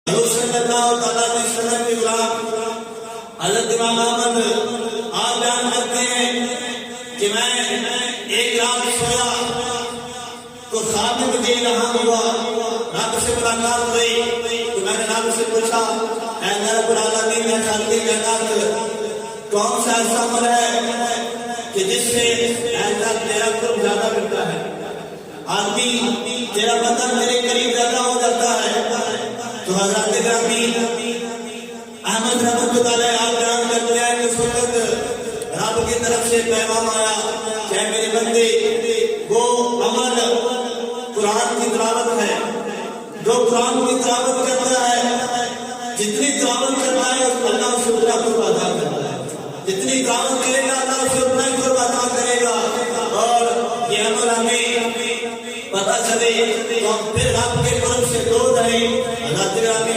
حضور صلی اللہ علیہ وسلم کے غلام حضرت امام احمد آپ بیان کرتے ہیں کہ میں ایک رات سویا تو خواب میں مجھے الہام ہوا، رب سے ملاقات ہوئی تو میں نے رب سے پوچھا اے رب العالمین یا خالق کائنات، کون سا ایسا عمل ہے کہ جس سے تیرا قرب زیادہ ملتا ہے؟ آدمی تیرا بدن میرے قریب زیادہ ہو جاتا ہے۔ تو حضرت گرامی احمد رحمت اللہ علیہ آپ بیان کرتے ہیں کہ اس وقت رب کی طرف سے پیغام آیا کہ میرے بندے وہ عمل قرآن کی تلاوت ہے، جو قرآن کی تلاوت کرتا ہے، جتنی تلاوت کرتا ہے اللہ اسے اتنا قرب عطا کرتا ہے، جتنی تلاوت کرے گا اللہ اسے اتنا قرب عطا کرے گا۔ اور یہ عمل ہمیں پتہ چلے تو ہم پھر رب کے قرب سے دور رہیں۔ حضرت گرامی